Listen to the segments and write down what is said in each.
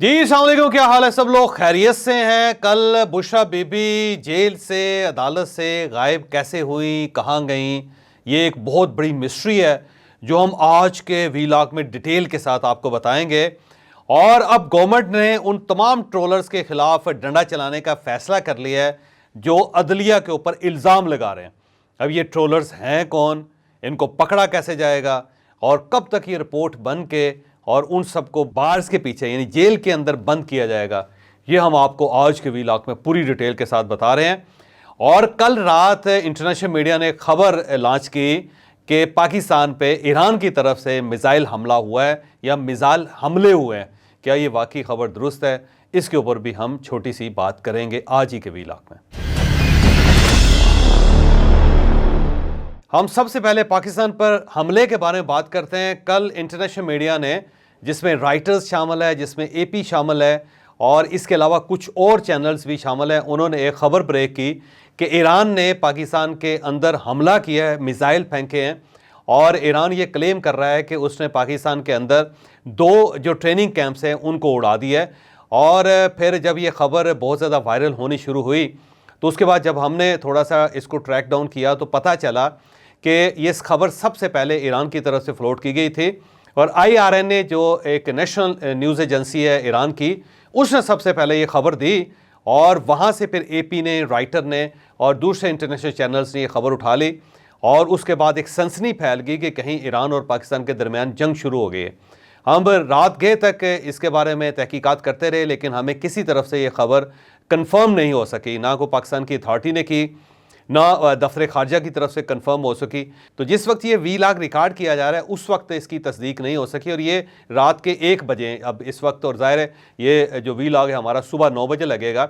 जी अस्सलाम वालेकुम, क्या हाल है? सब लोग खैरियत से हैं? कल बुशरा बीबी जेल से, अदालत से गायब कैसे हुई, कहाँ गई, ये एक बहुत बड़ी मिस्ट्री है जो हम आज के वीलॉग में डिटेल के साथ आपको बताएंगे। और अब गवर्नमेंट ने उन तमाम ट्रोलर्स के खिलाफ डंडा चलाने का फैसला कर लिया है जो अदलिया के ऊपर इल्ज़ाम लगा रहे हैं। अब ये ट्रोलर्स हैं कौन, इनको पकड़ा कैसे जाएगा और कब तक ये रिपोर्ट बन के और उन सबको बार्स के पीछे यानी जेल के अंदर बंद किया जाएगा, ये हम आपको आज के वीलॉग में पूरी डिटेल के साथ बता रहे हैं। और कल रात इंटरनेशनल मीडिया ने खबर लॉन्च की कि पाकिस्तान पे ईरान की तरफ से मिसाइल हमला हुआ है या मिसाइल हमले हुए हैं। क्या ये वाकई खबर दुरुस्त है? इसके ऊपर भी हम छोटी सी बात करेंगे आज ही के वीलॉग में। हम सबसे पहले पाकिस्तान पर हमले के बारे में बात करते हैं। कल इंटरनेशनल मीडिया ने, जिसमें राइटर्स शामिल है, जिसमें एपी शामिल है और इसके अलावा कुछ और चैनल्स भी शामिल हैं, उन्होंने एक खबर ब्रेक की कि ईरान ने पाकिस्तान के अंदर हमला किया है, मिसाइल फेंके हैं। और ईरान ये क्लेम कर रहा है कि उसने पाकिस्तान के अंदर 2 जो ट्रेनिंग कैंप्स हैं उनको उड़ा दिया है। और फिर जब ये खबर बहुत ज़्यादा वायरल होनी शुरू हुई तो उसके बाद जब हमने थोड़ा सा इसको ट्रैक डाउन किया तो पता चला कि ये खबर सबसे पहले ईरान की तरफ से फ्लोट की गई थी। और IRNA जो एक नेशनल न्यूज़ एजेंसी है ईरान की, उसने सबसे पहले ये खबर दी और वहाँ से फिर AP ने, राइटर ने और दूसरे इंटरनेशनल चैनल्स ने ये खबर उठा ली। और उसके बाद एक सनसनी फैल गई कि कहीं ईरान और पाकिस्तान के दरमियान जंग शुरू हो गई है। हम रात गए तक इसके बारे में तहकीकात करते रहे, लेकिन हमें किसी तरफ से ये खबर कन्फर्म नहीं हो सकी, ना को पाकिस्तान की अथॉरिटी ने की, ना दफ्तर खारजा की तरफ से कंफर्म हो सकी। तो जिस वक्त ये वीलॉग रिकॉर्ड किया जा रहा है उस वक्त इसकी तस्दीक नहीं हो सकी और ये रात के 1 बजे अब इस वक्त। और ज़ाहिर है ये जो वीलॉग है हमारा सुबह 9 बजे लगेगा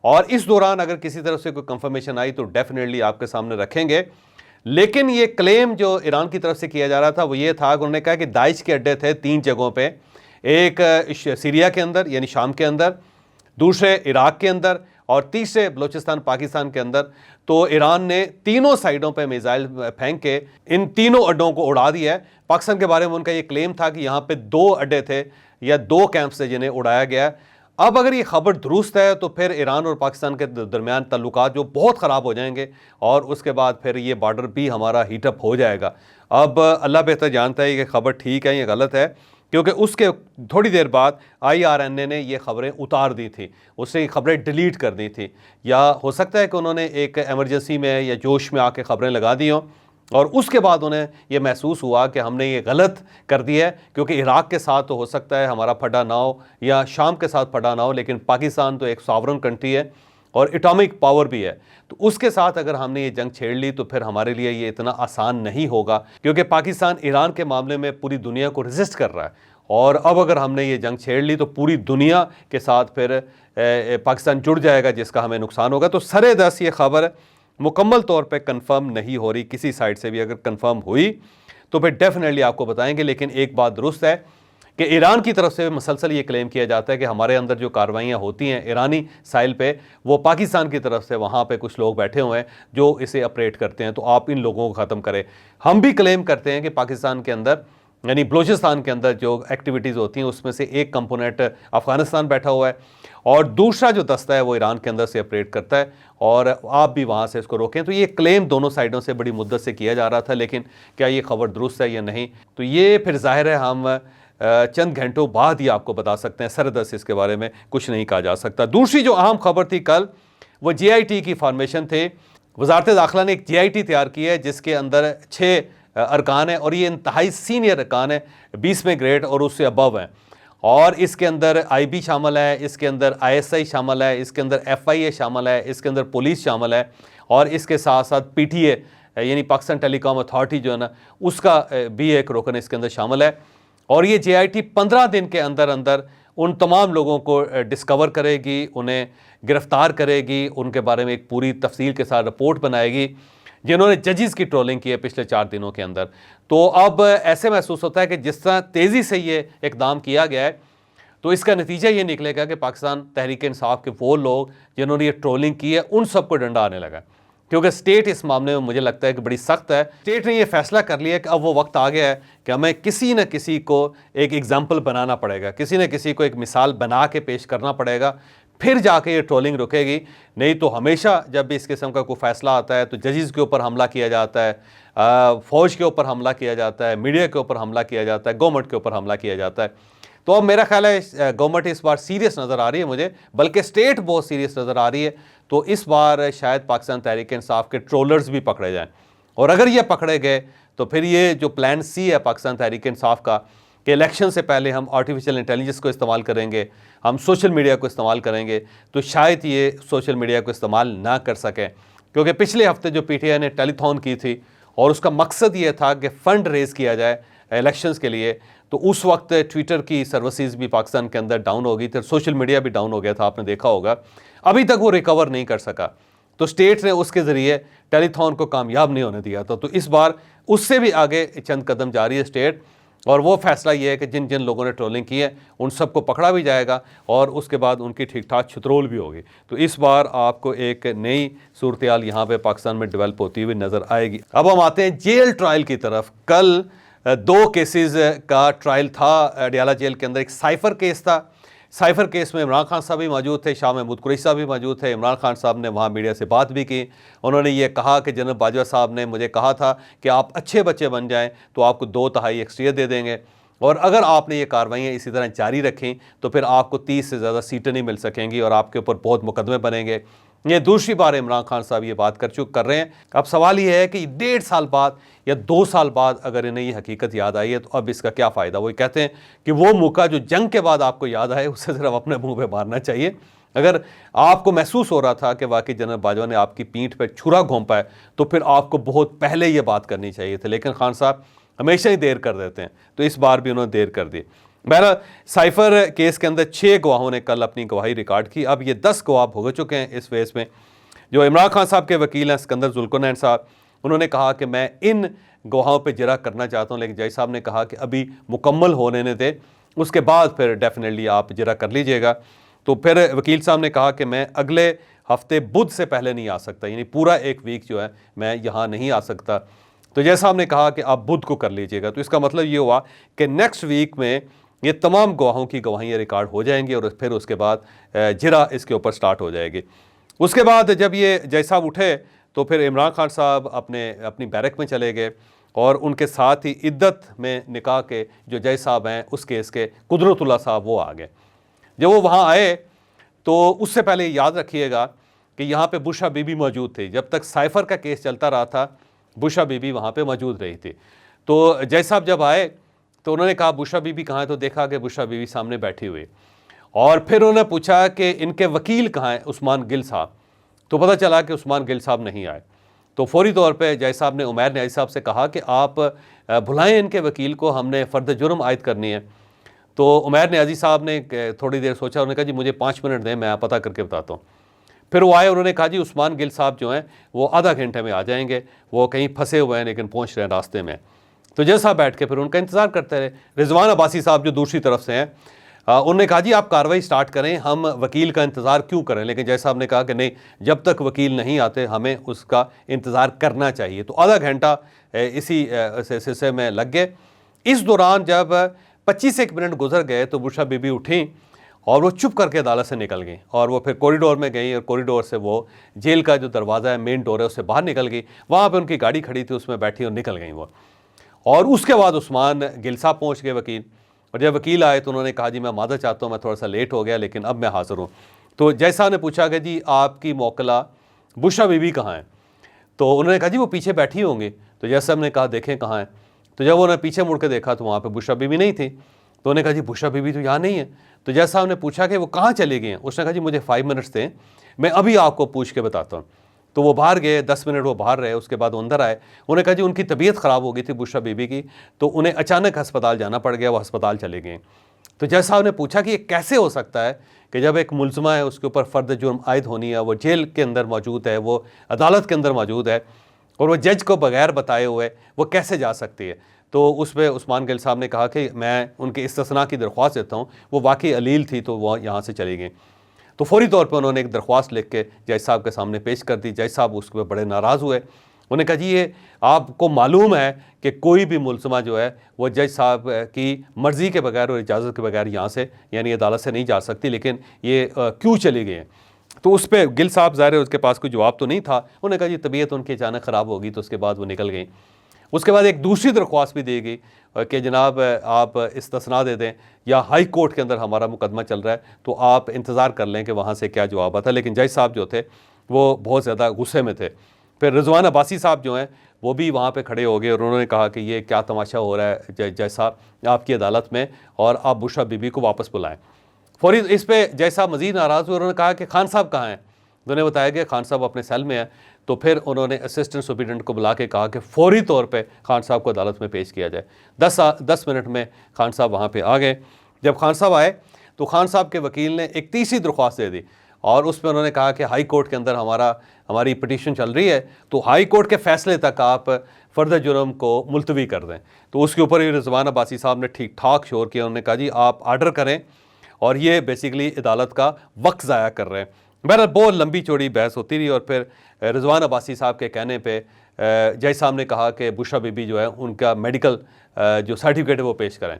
और इस दौरान अगर किसी तरफ से कोई कंफर्मेशन आई तो डेफिनेटली आपके सामने रखेंगे। लेकिन ये क्लेम जो ईरान की तरफ से किया जा रहा था वो ये था कि उन्होंने कहा कि दाइश के अड्डे थे 3 जगहों पर, एक सीरिया के अंदर यानी शाम के अंदर, दूसरे इराक के अंदर और तीसरे बलूचिस्तान पाकिस्तान के अंदर। तो ईरान ने तीनों साइडों पे मिसाइल फेंक के इन तीनों अड्डों को उड़ा दिया है। पाकिस्तान के बारे में उनका ये क्लेम था कि यहाँ पे 2 अड्डे थे या 2 कैंप्स थे जिन्हें उड़ाया गया। अब अगर ये खबर दुरुस्त है तो फिर ईरान और पाकिस्तान के दरमियान ताल्लुकात जो बहुत ख़राब हो जाएंगे और उसके बाद फिर ये बॉर्डर भी हमारा हीटअप हो जाएगा। अब अल्लाह बेहतर जानता है कि खबर ठीक है या गलत है, क्योंकि उसके थोड़ी देर बाद IRNA ने ये खबरें उतार दी थी, उसने ये खबरें डिलीट कर दी थी। या हो सकता है कि उन्होंने एक एमरजेंसी में या जोश में आके खबरें लगा दी हों और उसके बाद उन्हें ये महसूस हुआ कि हमने ये गलत कर दिया है, क्योंकि इराक़ के साथ तो हो सकता है हमारा फटा ना हो या शाम के साथ फटा ना हो, लेकिन पाकिस्तान तो एक सॉवरन कंट्री है और एटॉमिक पावर भी है। तो उसके साथ अगर हमने ये जंग छेड़ ली तो फिर हमारे लिए ये इतना आसान नहीं होगा, क्योंकि पाकिस्तान ईरान के मामले में पूरी दुनिया को रेजिस्ट कर रहा है। और अब अगर हमने ये जंग छेड़ ली तो पूरी दुनिया के साथ फिर पाकिस्तान जुड़ जाएगा, जिसका हमें नुकसान होगा। तो सरे दस ये खबर मुकम्मल तौर पे कंफर्म नहीं हो रही किसी साइड से भी। अगर कंफर्म हुई तो फिर डेफिनेटली आपको बताएंगे। लेकिन एक बात दुरुस्त है कि ईरान की तरफ से मसलसल ये क्लेम किया जाता है कि हमारे अंदर जो कार्रवाइयाँ होती हैं ईरानी साइल पे, वो पाकिस्तान की तरफ से वहाँ पे कुछ लोग बैठे हुए हैं जो इसे ऑपरेट करते हैं, तो आप इन लोगों को ख़त्म करें। हम भी क्लेम करते हैं कि पाकिस्तान के अंदर यानी बलूचिस्तान के अंदर जो एक्टिविटीज़ होती हैं उसमें से एक कंपोनेंट अफ़गानिस्तान बैठा हुआ है और दूसरा जो दस्ता है वो ईरान के अंदर से ऑपरेट करता है और आप भी वहाँ से इसको रोकें। तो ये क्लेम दोनों साइडों से बड़ी मुद्दत से किया जा रहा था, लेकिन क्या ये खबर दुरुस्त है या नहीं, तो ये फिर जाहिर है हम चंद घंटों बाद ही आपको बता सकते हैं। सरदस इसके बारे में कुछ नहीं कहा जा सकता। दूसरी जो अहम खबर थी कल, वो JIT की फॉर्मेशन थे। वज़ारत दाखिला ने एक JIT तैयार की है जिसके अंदर 6 अरकान है और ये इंतहाई सीनियर अरकान है, 20वें ग्रेड और उससे अबव हैं। और इसके अंदर IB शामिल है, इसके अंदर ISI शामिल है, इसके अंदर FIA शामिल है, इसके अंदर पुलिस शामिल है और इसके साथ साथ PTA यानी पाकिस्तान टेलीकॉम अथॉरिटी जो है ना, उसका भी एक रुकन इसके अंदर शामिल है। और ये JIT 15 दिन के अंदर अंदर उन तमाम लोगों को डिस्कवर करेगी, उन्हें गिरफ्तार करेगी, उनके बारे में एक पूरी तफसील के साथ रिपोर्ट बनाएगी जिन्होंने जजेस की ट्रोलिंग की है पिछले 4 दिनों के अंदर। तो अब ऐसे महसूस होता है कि जिस तरह तेज़ी से ये इकदाम किया गया है तो इसका नतीजा ये निकलेगा कि पाकिस्तान तहरीक इंसाफ के वो लोग जिन्होंने ये ट्रोलिंग की है उन सबको डंडा आने लगा। क्योंकि स्टेट इस मामले में मुझे लगता है कि बड़ी सख्त है। स्टेट ने ये फैसला कर लिया कि अब वो वक्त आ गया है कि हमें किसी न किसी को एक एग्जाम्पल बनाना पड़ेगा, किसी न किसी को एक मिसाल बना के पेश करना पड़ेगा, फिर जाके ये ट्रोलिंग रुकेगी। नहीं तो हमेशा जब भी इस किस्म का कोई फैसला आता है तो जजेस के ऊपर हमला किया जाता है, फौज के ऊपर हमला किया जाता है, मीडिया के ऊपर हमला किया जाता है, गवर्नमेंट के ऊपर हमला किया जाता है। तो अब मेरा ख्याल है गवर्नमेंट इस बार सीरियस नज़र आ रही है मुझे, बल्कि स्टेट बहुत सीरियस नज़र आ रही है। तो इस बार शायद पाकिस्तान तहरीक इंसाफ के ट्रोलर्स भी पकड़े जाएं, और अगर ये पकड़े गए तो फिर ये जो प्लान सी है पाकिस्तान तहरीक इंसाफ का कि इलेक्शन से पहले हम आर्टिफिशियल इंटेलिजेंस को इस्तेमाल करेंगे, हम सोशल मीडिया को इस्तेमाल करेंगे, तो शायद ये सोशल मीडिया को इस्तेमाल ना कर सकें। क्योंकि पिछले हफ्ते जो PTI ने टेलीथॉन की थी और उसका मकसद ये था कि फ़ंड रेज़ किया जाए इलेक्शंस के लिए, तो उस वक्त ट्विटर की सर्विसेज भी पाकिस्तान के अंदर डाउन हो गई थी, सोशल मीडिया भी डाउन हो गया था, आपने देखा होगा। अभी तक वो रिकवर नहीं कर सका, तो स्टेट ने उसके ज़रिए टेलीथॉन को कामयाब नहीं होने दिया था। तो इस बार उससे भी आगे चंद कदम जा रही है स्टेट, और वो फैसला ये है कि जिन जिन लोगों ने ट्रोलिंग की है उन सबको पकड़ा भी जाएगा और उसके बाद उनकी ठीक ठाक छितरोल भी होगी। तो इस बार आपको एक नई सूरत हाल यहाँ पर पाकिस्तान में डेवलप होती हुई नज़र आएगी। अब हम आते हैं जेल ट्रायल की तरफ। कल 2 केसेस का ट्रायल था अडयाला जेल के अंदर। एक साइफर केस था, साइफर केस में इमरान खान साहब भी मौजूद थे, शाह महमूद कुरैशी साहब भी मौजूद थे। इमरान खान साहब ने वहाँ मीडिया से बात भी की। उन्होंने ये कहा कि जनरल बाजवा साहब ने मुझे कहा था कि आप अच्छे बच्चे बन जाएं तो आपको 2/3 एक्सटीरियर दे देंगे, और अगर आपने ये कार्रवाइयाँ इसी तरह जारी रखें तो फिर आपको 30 से ज़्यादा सीटें नहीं मिल सकेंगी और आपके ऊपर बहुत मुकदमे बनेंगे। ये दूसरी बार इमरान खान साहब ये बात कर रहे हैं। अब सवाल ये है कि 1.5 साल बाद या 2 साल बाद अगर इन्हें ये हकीकत याद आई है तो अब इसका क्या फ़ायदा। वो कहते हैं कि वो मौका जो जंग के बाद आपको याद आए उससे सिर्फ अपने मुंह पे मारना चाहिए। अगर आपको महसूस हो रहा था कि वाकई जनरल बाजवा ने आपकी पीठ पर छुरा घोंपा है तो फिर आपको बहुत पहले ये बात करनी चाहिए थी, लेकिन खान साहब हमेशा ही देर कर देते हैं, तो इस बार भी उन्होंने देर कर दी। बहरहाल साइफर केस के अंदर 6 गवाहों ने कल अपनी गवाही रिकॉर्ड की। अब ये 10 गवाह भुग चुके हैं इस फेस में। जो इमरान खान साहब के वकील हैं सिकंदर जुल्करनैन साहब, उन्होंने कहा कि मैं इन गवाहों पे जिरा करना चाहता हूं, लेकिन जज साहब ने कहा कि अभी मुकम्मल होने ने दे, उसके बाद फिर डेफिनेटली आप जिरा कर लीजिएगा। तो फिर वकील साहब ने कहा कि मैं अगले हफ्ते बुध से पहले नहीं आ सकता, यानी पूरा एक वीक जो है मैं यहाँ नहीं आ सकता। तो जज साहब ने कहा कि आप बुध को कर लीजिएगा। तो इसका मतलब ये हुआ कि नेक्स्ट वीक में ये तमाम गवाहों की गवाहियाँ रिकॉर्ड हो जाएंगी और फिर उसके बाद जिरा इसके ऊपर स्टार्ट हो जाएगी। उसके बाद जब ये जज साहब उठे तो फिर इमरान खान साहब अपनी बैरक में चले गए और उनके साथ ही इद्दत में निकाह के जो जज साहब हैं उस केस के कुदरतुल्लाह साहब वो आ गए। जब वो वहाँ आए तो उससे पहले याद रखिएगा कि यहाँ पे बुशा बीबी मौजूद थी। जब तक साइफर का केस चलता रहा था बुशा बीबी वहाँ पे मौजूद रही थी। तो जज साहब जब आए तो उन्होंने कहा बुशा बीबी कहाँ है, तो देखा कि बुशा बीबी सामने बैठी हुई, और फिर उन्होंने पूछा कि इनके वकील कहाँ हैं, उस्मान गिल साहब। तो पता चला कि उस्मान गिल साहब नहीं आए। तो फौरी तौर पे जज साहब ने उमैर न्याजी साहब से कहा कि आप बुलाएं इनके वकील को, हमने फ़र्द जुर्म आयद करनी है। तो उमैर न्याजी साहब ने थोड़ी देर सोचा, उन्होंने कहा जी मुझे 5 मिनट दें, मैं पता करके बताता हूँ। फिर वो आए, उन्होंने कहा जी उस्मान गिल साहब जो हैं वो आधा घंटे में आ जाएंगे, वो कहीं फंसे हुए हैं लेकिन पहुँच रहे हैं रास्ते में। तो जज साहब बैठ के फिर उनका इंतज़ार करते रहे। रिजवान अब्बासी साहब जो दूसरी तरफ से हैं उन्होंने कहा जी आप कार्रवाई स्टार्ट करें, हम वकील का इंतज़ार क्यों करें। लेकिन जज साहब ने कहा कि नहीं, जब तक वकील नहीं आते हमें उसका इंतज़ार करना चाहिए। तो आधा घंटा इसी सिलसिले में लग गए। इस दौरान जब 25 मिनट गुजर गए तो बुशा बीबी उठी और वो चुप करके अदालत से निकल गई और वो फिर कॉरिडोर में गई और कॉरिडोर से वो जेल का जो दरवाज़ा है, मेन डोर है, उससे बाहर निकल गई। वहाँ पर उनकी गाड़ी खड़ी थी, उसमें बैठी और निकल गई वो। और उसके बाद उस्मान गिल साहब पहुँच गए वकील, और जब वकील आए तो उन्होंने कहा जी मैं माफ़ी चाहता हूँ, मैं थोड़ा सा लेट हो गया लेकिन अब मैं हाज़िर हूँ। तो जज साहब ने पूछा कि जी आपकी मौकला बुशा बीबी कहाँ है। तो उन्होंने कहा जी वो पीछे बैठी होंगी। तो जज साहब ने कहा देखें कहाँ है। तो जब उन्होंने पीछे मुड़ के देखा तो वहाँ पर बुशा बीबी नहीं थी। तो उन्होंने कहा जी बुशा बीबी तो यहाँ नहीं है। तो जज साहब ने पूछा कि वो कहाँ चली गई हैं। उसने कहा जी मुझे 5 मिनट्स थे, मैं अभी आपको पूछ के बताता हूँ। तो वो बाहर गए, 10 मिनट वो बाहर रहे, उसके बाद वो अंदर आए। उन्होंने कहा जी उनकी तबीयत ख़राब हो गई थी बुशा बीबी की, तो उन्हें अचानक अस्पताल जाना पड़ गया, वो अस्पताल चले गए। तो जज साहब ने पूछा कि ये कैसे हो सकता है कि जब एक मुलज़मा है उसके ऊपर फ़र्द जुर्म आयद होनी है, वो जेल के अंदर मौजूद है, वो अदालत के अंदर मौजूद है, और वो जज को बगैर बताए हुए वो कैसे जा सकती है। तो उस पर उस्मान गिल साहब ने कहा कि मैं उनके इस्तिस्ना की दरख्वास्त देता हूँ, वो वाकई अलील थी तो वो यहाँ से चली गई। तो फौरी तौर पर उन्होंने एक दरख्वास्त लिख के जज साहब के सामने पेश कर दी। जज साहब उसके बड़े नाराज़ हुए। उन्होंने कहा जी ये आपको मालूम है कि कोई भी मुलज़मा जो है वो जज साहब की मर्ज़ी के बगैर और इजाज़त के बगैर यहाँ से यानी अदालत से नहीं जा सकती, लेकिन ये क्यों चली गई हैं। तो उस पर गिल साहब ज़ाहिर है उसके पास कोई जवाब तो नहीं था। उन्होंने कहा जी तबीयत उनकी अचानक ख़राब होगी, तो उसके बाद वो निकल गई। उसके बाद एक दूसरी दरख्वास्त भी दी गई कि जनाब आप इस्तिस्ना दे दें या हाई कोर्ट के अंदर हमारा मुकदमा चल रहा है तो आप इंतज़ार कर लें कि वहाँ से क्या जवाब आता है। लेकिन जज साहब जो थे वो बहुत ज़्यादा गुस्से में थे। फिर रिजवान अब्बासी साहब जो हैं वो भी वहाँ पे खड़े हो गए और उन्होंने कहा कि ये क्या तमाशा हो रहा है जज साहब आपकी अदालत में, और आप बुशरा बीबी को वापस बुलाएं। फौरी इस पर जज साहब मज़ीद नाराज़ हुए। उन्होंने कहा कि खान साहब कहाँ हैं। उन्होंने बताया कि खान साहब अपने सेल में हैं। तो फिर उन्होंने असिस्टेंट सुपरिटेंडेंट को बुला के कहा कि फौरी तौर पे खान साहब को अदालत में पेश किया जाए। 10 मिनट में खान साहब वहाँ पे आ गए। जब खान साहब आए तो खान साहब के वकील ने एक तीसरी दरख्वास्त दे दी और उस पर उन्होंने कहा कि हाई कोर्ट के अंदर हमारी पिटीशन चल रही है, तो हाई कोर्ट के फैसले तक आप फर्दर जुर्म को मुलतवी कर दें। तो उसके ऊपर ही रिजवान अब्बासी साहब ने ठीक ठाक शोर किया। उन्होंने कहा जी आप आर्डर करें, और ये बेसिकली अदालत का वक्त ज़ाया कर रहे हैं। बहरहाल बहुत लंबी चौड़ी बहस होती रही और फिर रिजवान अब्बासी साहब के कहने पे जज साहब ने कहा कि बुशरा बीबी जो है उनका मेडिकल जो सर्टिफिकेट है वो पेश करें।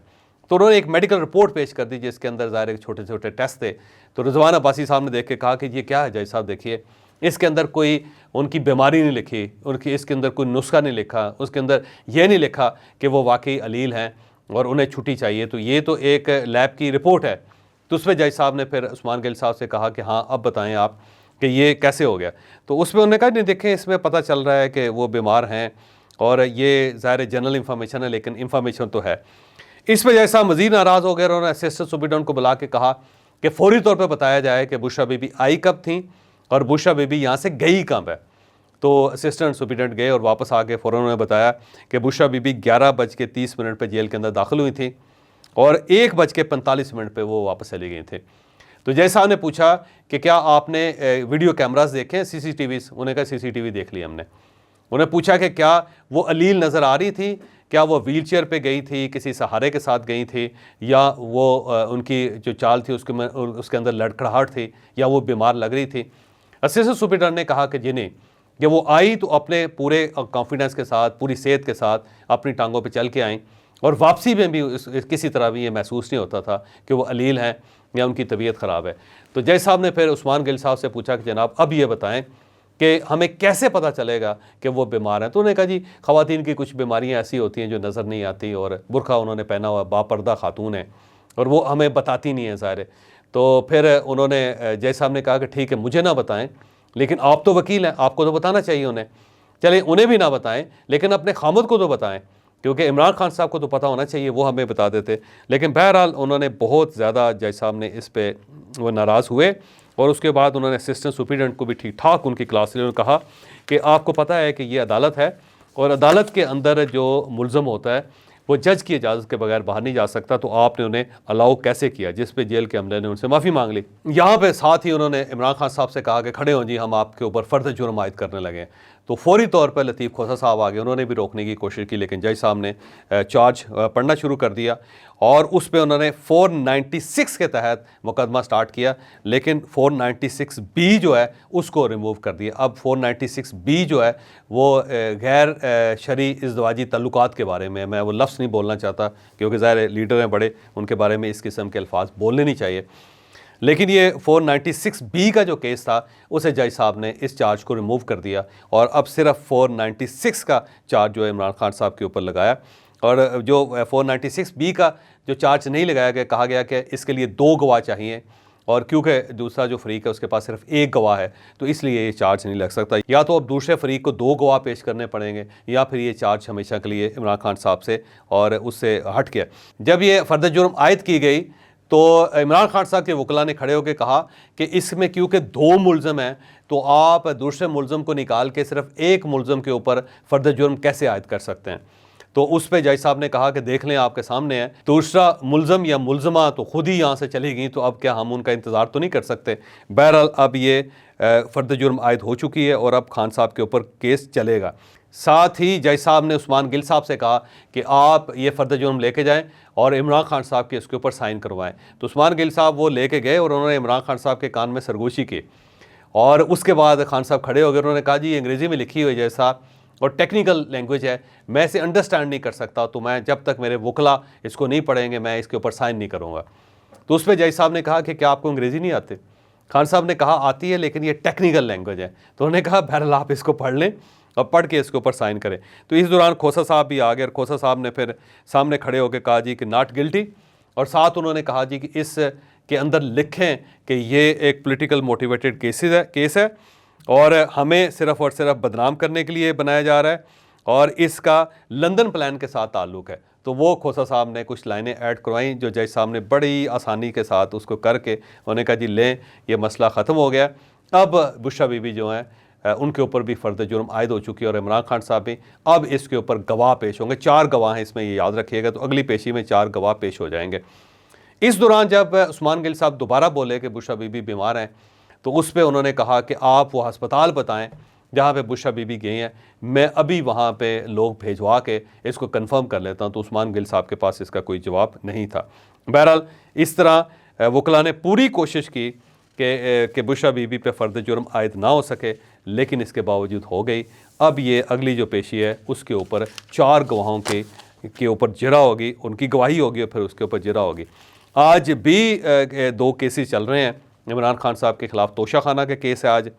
तो उन्होंने एक मेडिकल रिपोर्ट पेश कर दी जिसके अंदर ज़ाहिर है छोटे छोटे टेस्ट थे। तो रिजवान अब्बासी साहब ने देख के कहा कि ये क्या है जज साहब, देखिए इसके अंदर कोई उनकी बीमारी नहीं लिखी, उनकी इसके अंदर कोई नुस्खा नहीं लिखा, उसके अंदर ये नहीं लिखा कि वो वाकई अलील हैं और उन्हें छुट्टी चाहिए। तो ये तो एक लैब की रिपोर्ट है। तो उस पर जज साहब ने फिर उस्मान गिल साहब से कहा कि हाँ अब बताएं आप कि ये कैसे हो गया। तो उसमें उन्होंने कहा नहीं देखें इसमें पता चल रहा है कि वो बीमार हैं और ये ज़ाहिर जनरल इंफॉर्मेशन है, लेकिन इंफॉर्मेशन तो है। इस पर जज साहब मज़ीद नाराज़ हो गए और उन्होंने असिस्टेंट सुपरिटेंडेंट को बुला के कहा कि फौरी तौर पर बताया जाए कि बुशरा बीबी आई कब थी और बुशरा बीबी यहाँ से गई कब है। तो असिस्टेंट सुपरिटेंडेंट गए और वापस आके फ़ौरन उन्होंने बताया कि बुशरा बीबी 11:30 पर जेल के अंदर दाखिल हुई थी और 1:45 पे वो वापस चली गई थी। तो जज साहब ने पूछा कि क्या आपने वीडियो कैमरास देखे, CCTVs? उन्होंने कहा CCTV देख ली हमने। उन्हें पूछा कि क्या वो अलील नज़र आ रही थी, क्या वो व्हील चेयर पर गई थी, किसी सहारे के साथ गई थी, या वो उनकी जो चाल थी उसके अंदर लड़खड़ाहट थी, या वो बीमार लग रही थी। असिस्टेंट सुपरिटेंडेंट ने कहा कि जी नहीं, कि वो आई तो अपने पूरे कॉन्फिडेंस के साथ, पूरी सेहत के साथ अपनी टांगों पे चल के आई और वापसी में भी किसी तरह भी ये महसूस नहीं होता था कि वो अलील हैं या उनकी तबीयत ख़राब है। तो जज साहब ने फिर उस्मान गिल साहब से पूछा कि जनाब अब ये बताएं कि हमें कैसे पता चलेगा कि वो बीमार हैं। तो उन्होंने कहा जी ख़वातीन की कुछ बीमारियाँ ऐसी होती हैं जो नज़र नहीं आती, और बुरखा उन्होंने पहना हुआ, बापर्दा खातून है और वो हमें बताती नहीं है ज़ाहिर। तो फिर उन्होंने जज साहब ने कहा कि ठीक है मुझे ना बताएं, लेकिन आप तो वकील हैं, आपको तो बताना चाहिए उन्हें। चलें उन्हें भी ना बताएं, लेकिन अपने खामद को तो बताएं, क्योंकि इमरान खान साहब को तो पता होना चाहिए, वो हमें बता देते। लेकिन बहरहाल उन्होंने बहुत ज़्यादा जज साहब ने इस पर वो नाराज़ हुए और उसके बाद उन्होंने असिस्टेंट सुपरिटेंडेंट को भी ठीक ठाक उनकी क्लास ले कहा कि आपको पता है कि ये अदालत है और अदालत के अंदर जो मुलज़म होता है वो जज की इजाज़त के बगैर बाहर नहीं जा सकता, तो आपने उन्हें अलाउ कैसे किया? जिस पे जेल के अमले ने उनसे माफ़ी मांग ली। यहाँ पे साथ ही उन्होंने इमरान खान साहब से कहा कि खड़े हो जी, हम आपके ऊपर फ़र्द जुर्म आयद करने लगे। तो फौरी तौर पर लतीफ़ खोसा साहब आ गए, उन्होंने भी रोकने की कोशिश की, लेकिन जज साहब ने चार्ज पढ़ना शुरू कर दिया और उस पर उन्होंने 496 के तहत मुकदमा स्टार्ट किया, लेकिन 496B जो है उसको रिमूव कर दिया। अब 496B जो है वो गैर शरई इज़्दवाजी तल्लुकात के बारे में, मैं वो लफ्ज़ नहीं बोलना चाहता क्योंकि ज़ाहिर लीडर हैं बड़े, उनके बारे में इस किस्म के अल्फाज बोलने नहीं चाहिए, लेकिन ये 496B का जो केस था उसे जज साहब ने इस चार्ज को रिमूव कर दिया और अब सिर्फ 496 का चार्ज जो है इमरान खान साहब के ऊपर लगाया। और जो 496B का जो चार्ज नहीं लगाया गया, कहा गया कि इसके लिए 2 गवाह चाहिए, और क्योंकि दूसरा जो फरीक है उसके पास सिर्फ 1 गवाह है तो इसलिए ये चार्ज नहीं लग सकता। या तो अब दूसरे फरीक को 2 गवाह पेश करने पड़ेंगे या फिर ये चार्ज हमेशा के लिए इमरान खान साहब से और उससे हट गया। जब ये फर्द जुर्म आयद की गई तो इमरान खान साहब के वकला ने खड़े होकर कहा कि इसमें क्योंकि 2 मुलज़म हैं तो आप दूसरे मुलज़म को निकाल के सिर्फ 1 मुलज़म के ऊपर फ़र्द जुर्म कैसे आयद कर सकते हैं। तो उस पर जज साहब ने कहा कि देख लें आपके सामने है, दूसरा मुलज़म या मुलज़मा तो खुद ही यहाँ से चली गई, तो अब क्या हम उनका इंतज़ार तो नहीं कर सकते। बहरहाल अब ये फ़र्द जुर्म आयद हो चुकी है और अब खान साहब के ऊपर केस चलेगा। साथ ही जज साहब ने उस्मान गिल साहब से कहा कि आप ये फर्द जुर्म लेके जाएं और इमरान खान साहब के इसके ऊपर साइन करवाएं। तो उस्मान गिल साहब वो लेके गए और उन्होंने इमरान खान साहब के कान में सरगोशी की और उसके बाद खान साहब खड़े हो गए। उन्होंने कहा जी अंग्रेज़ी में लिखी हुई जज साहब और टेक्निकल लैंग्वेज है, मैं इसे अंडरस्टैंड नहीं कर सकता, तो मैं जब तक मेरे वकला इसको नहीं पढ़ेंगे मैं इसके ऊपर साइन नहीं करूँगा। तो उस पर जज साहब ने कहा कि क्या आपको अंग्रेज़ी नहीं आती? खान साहब ने कहा आती है, लेकिन ये टेक्निकल लैंग्वेज है। तो उन्होंने कहा बहरहाल आप इसको पढ़ लें और पढ़ के इसके ऊपर साइन करें। तो इस दौरान खोसा साहब भी आ गए और खोसा साहब ने फिर सामने खड़े होकर कहा जी कि नॉट गिल्टी, और साथ उन्होंने कहा जी कि इस के अंदर लिखें कि ये एक पॉलिटिकल मोटिवेटेड केस है और हमें सिर्फ़ और सिर्फ बदनाम करने के लिए बनाया जा रहा है और इसका लंदन प्लान के साथ ताल्लुक़ है। तो वो खोसा साहब ने कुछ लाइनें ऐड करवाई जो जज साहब ने बड़ी आसानी के साथ उसको करके उन्होंने कहा जी लें, ये मसला ख़त्म हो गया। अब बुशरा बीबी जो हैं उनके ऊपर भी फ़र्द जुर्म आयद हो चुकी है और इमरान खान साहब भी अब इसके ऊपर गवाह पेश होंगे। 4 गवाह हैं इसमें, ये याद रखिएगा। तो अगली पेशी में 4 गवाह पेश हो जाएंगे। इस दौरान जब उस्मान गिल साहब दोबारा बोले कि बुशरा बीबी बीमार हैं, तो उस पर उन्होंने कहा कि आप वो अस्पताल बताएं जहाँ पे बुशरा बीबी गई हैं, मैं अभी वहाँ पे लोग भेजवा के इसको कंफर्म कर लेता हूँ। तो उस्मान गिल साहब के पास इसका कोई जवाब नहीं था। बहरहाल इस तरह वकला ने पूरी कोशिश की कि बुशरा बीबी पे फ़र्द जुर्म आयद ना हो सके, लेकिन इसके बावजूद हो गई। अब ये अगली जो पेशी है उसके ऊपर 4 गवाहों के ऊपर जिरा होगी, उनकी गवाही होगी और फिर उसके ऊपर जिरा होगी। आज भी 2 केसेस चल रहे हैं। इमरान खान साहब के ख़िलाफ़ तोशाखाना का केस है आज,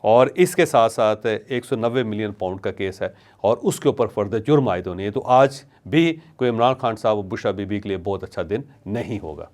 और इसके साथ साथ 190 मिलियन पाउंड का केस है और उसके ऊपर फ़र्द जुर्म आयद होनी है। तो आज भी कोई इमरान खान साहब और बुशरा बीबी के लिए बहुत अच्छा दिन नहीं होगा।